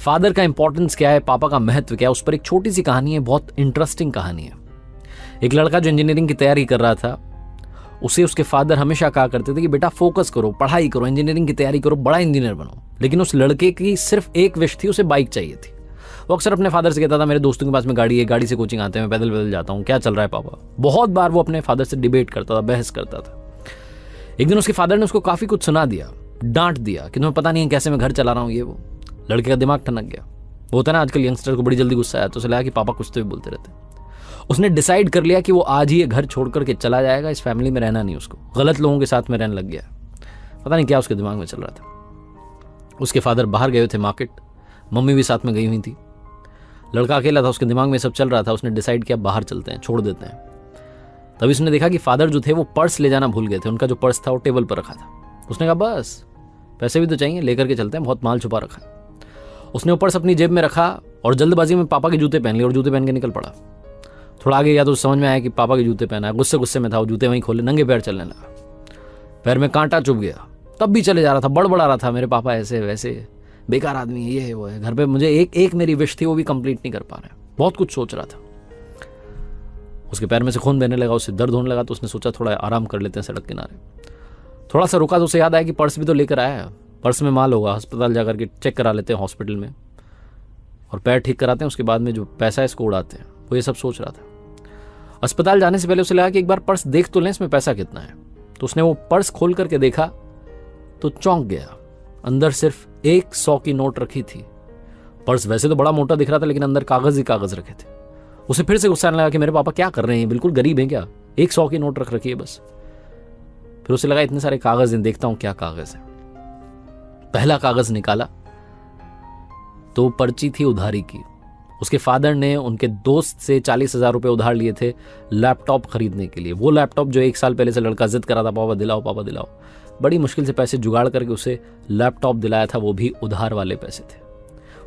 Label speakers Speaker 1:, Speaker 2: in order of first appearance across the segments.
Speaker 1: Father का importance क्या है, पापा का महत्व क्या है, उस पर एक छोटी सी कहानी है, बहुत इंटरेस्टिंग कहानी है। एक लड़का जो इंजीनियरिंग की तैयारी कर रहा था, उसे उसके फादर हमेशा कहा करते थे कि बेटा फोकस करो, पढ़ाई करो, इंजीनियरिंग की तैयारी करो, बड़ा इंजीनियर बनो। लेकिन उस लड़के की सिर्फ एक विश थी, उसे बाइक चाहिए थी। वो अक्सर अपने फादर से कहता था मेरे दोस्तों के पास में गाड़ी है, गाड़ी से कोचिंग आते हैं, मैं पैदल पैदल जाता हूँ, क्या चल रहा है पापा। बहुत बार वो अपने फादर से डिबेट करता था, बहस करता था। एक दिन उसके फादर ने उसको काफी कुछ सुना दिया, डांट दिया कि तुम्हें पता नहीं है कैसे मैं घर चला रहा हूँ, ये वो। लड़के का दिमाग ठनक गया। वो होता है ना आजकल यंगस्टर को बड़ी जल्दी गुस्सा आया, तो उसे लगा कि पापा कुछ तो भी बोलते रहते। उसने डिसाइड कर लिया कि वो आज ही ये घर छोड़ करके चला जाएगा, इस फैमिली में रहना नहीं उसको, गलत लोगों के साथ में रहने लग गया। पता नहीं क्या उसके दिमाग में चल रहा था। उसके फादर बाहर गए थे मार्केट, मम्मी भी साथ में गई हुई थी। लड़का अकेला था, उसके दिमाग में सब चल रहा था। उसने डिसाइड किया बाहर चलते हैं, छोड़ देते हैं। तभी उसने देखा कि फादर जो थे वो पर्स ले जाना भूल गए थे। उनका जो पर्स था वो टेबल पर रखा था। उसने कहा बस पैसे भी तो चाहिए, लेकर के चलते हैं, बहुत माल छुपा रखा है। उसने वो पर्स अपनी जेब में रखा और जल्दबाजी में पापा के जूते पहन लिए और जूते पहन के निकल पड़ा। थोड़ा आगे गया तो समझ में आया कि पापा के जूते पहना है। गुस्से में था, वो जूते वहीं खोले, नंगे पैर चलने लगा। पैर में कांटा चुभ गया, तब भी चले जा रहा था, बड़बड़ा रहा था, मेरे पापा ऐसे वैसे, बेकार आदमी है, ये है वो है। घर पे मुझे एक मेरी विश थी, वो भी कंप्लीट नहीं कर पा रहे। बहुत कुछ सोच रहा था। उसके पैर में से खून बहने लगा, उससे दर्द होने लगा। तो उसने सोचा थोड़ा आराम कर लेते हैं सड़क किनारे। थोड़ा सा रुका तो उसे याद आया कि पर्स भी तो लेकर आया है, पर्स में माल होगा, अस्पताल जाकर के चेक करा लेते हैं हॉस्पिटल में, और पैर ठीक कराते हैं, उसके बाद में जो पैसा है इसको उड़ाते हैं। वो ये सब सोच रहा था। अस्पताल जाने से पहले उसे लगा कि एक बार पर्स देख तो लें, इसमें पैसा कितना है। तो उसने वो पर्स खोल करके देखा तो चौंक गया। अंदर सिर्फ 100 की नोट रखी थी। पर्स वैसे तो बड़ा मोटा दिख रहा था, लेकिन अंदर कागज ही कागज रखे थे। उसे फिर से गुस्सा आने लगा कि मेरे पापा क्या कर रहे हैं, बिल्कुल गरीब हैं क्या, 100 की नोट रख रखी है बस। फिर उसे लगा इतने सारे कागज हैं, देखता हूं क्या कागज है। पहला कागज निकाला तो पर्ची थी उधारी की। उसके फादर ने उनके दोस्त से 40,000 रुपए उधार लिए थे लैपटॉप खरीदने के लिए। वो लैपटॉप जो 1 साल पहले से लड़का जिद करा था, पापा दिलाओ पापा दिलाओ। बड़ी मुश्किल से पैसे जुगाड़ करके उसे लैपटॉप दिलाया था, वो भी उधार वाले पैसे थे।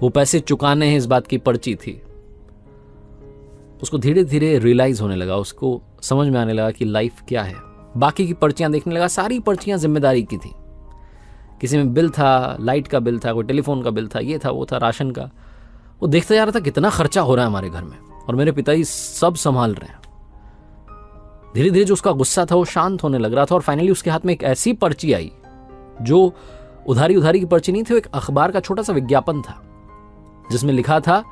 Speaker 1: वो पैसे चुकाने हैं, इस बात की पर्ची थी। उसको धीरे धीरे रियलाइज होने लगा, उसको समझ में आने लगा कि लाइफ क्या है। बाकी की पर्चियां देखने लगा, सारी पर्चियां जिम्मेदारी की थी। किसी में बिल था, लाइट का बिल था, कोई टेलीफोन का बिल था, ये था वो था, राशन का। वो देखता जा रहा था कितना खर्चा हो रहा है हमारे घर में, और मेरे पिताजी सब संभाल रहे हैं। धीरे धीरे जो उसका गुस्सा था वो शांत होने लग रहा था। और फाइनली उसके हाथ में एक ऐसी पर्ची आई जो उधारी की पर्ची नहीं थी, वो एक अखबार का छोटा सा विज्ञापन था जिसमें लिखा था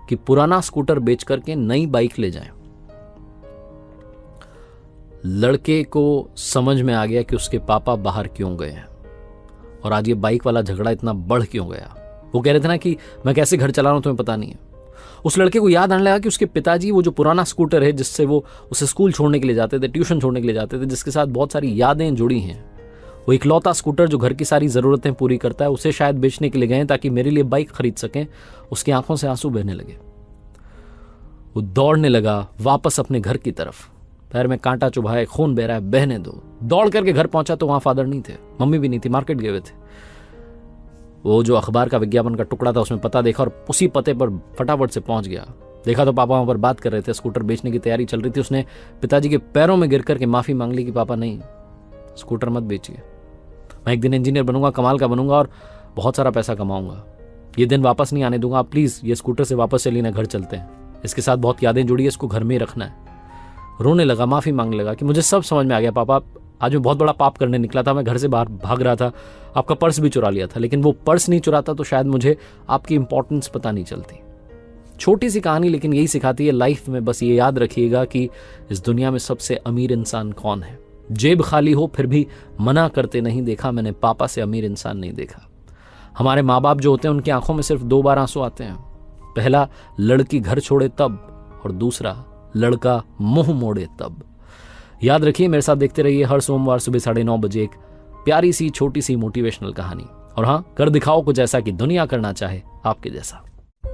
Speaker 1: कि पुराना स्कूटर बेच करके नई बाइक ले जाएं। लड़के को समझ में आ गया कि उसके पापा बाहर क्यों गए हैं और आज ये बाइक वाला झगड़ा इतना बढ़ क्यों गया। वो कह रहे थे ना कि मैं कैसे घर चला रहा हूं तुम्हें पता नहीं है। उस लड़के को याद आने लगा कि उसके पिताजी वो जो पुराना स्कूटर है जिससे वो उसे स्कूल छोड़ने के लिए जाते थे, ट्यूशन छोड़ने के लिए जाते थे, जिसके साथ बहुत सारी यादें जुड़ी हैं, वो इकलौता स्कूटर जो घर की सारी ज़रूरतें पूरी करता है, उसे शायद बेचने के लिए गए ताकि मेरे लिए बाइक खरीद सकें। उसकी आंखों से आंसू बहने लगे। वो दौड़ने लगा वापस अपने घर की तरफ। पैर में कांटा चुभा है, खून बह रहा है, बहने दो। दौड़ करके घर पहुंचा तो वहां फादर नहीं थे, मम्मी भी नहीं थी, मार्केट गए हुए थे। वो जो अखबार का विज्ञापन का टुकड़ा था उसमें पता देखा और उसी पते पर फटाफट से पहुंच गया। देखा तो पापा वहां पर बात कर रहे थे, स्कूटर बेचने की तैयारी चल रही थी। उसने पिताजी के पैरों में गिर करके माफी मांग ली कि पापा नहीं, स्कूटर मत बेचिए, मैं एक दिन इंजीनियर बनूंगा, कमाल का बनूंगा और बहुत सारा पैसा कमाऊंगा। ये दिन वापस नहीं आने दूंगा, आप प्लीज ये स्कूटर से वापस चलिए ना, घर चलते हैं, इसके साथ बहुत यादें जुड़ी है, इसको घर में ही रखना है। रोने लगा, माफी मांगने लगा कि मुझे सब समझ में आ गया पापा, आज मैं बहुत बड़ा पाप करने निकला था, मैं घर से बाहर भाग रहा था, आपका पर्स भी चुरा लिया था, लेकिन वो पर्स नहीं चुराता तो शायद मुझे आपकी इंपॉर्टेंस पता नहीं चलती। छोटी सी कहानी लेकिन यही सिखाती है लाइफ में, बस ये याद रखिएगा कि इस दुनिया में सबसे अमीर इंसान कौन है। जेब खाली हो फिर भी मना करते नहीं देखा मैंने, पापा से अमीर इंसान नहीं देखा। हमारे माँ बाप जो होते हैं उनकी आंखों में सिर्फ 2 बार आंसू आते हैं। पहला लड़की घर छोड़े तब, और दूसरा लड़का मुंह मोड़े तब। याद रखिए, मेरे साथ देखते रहिए हर सोमवार सुबह 9:30 बजे एक प्यारी सी छोटी सी मोटिवेशनल कहानी। और हाँ, कर दिखाओ कुछ ऐसा कि दुनिया करना चाहे आपके जैसा।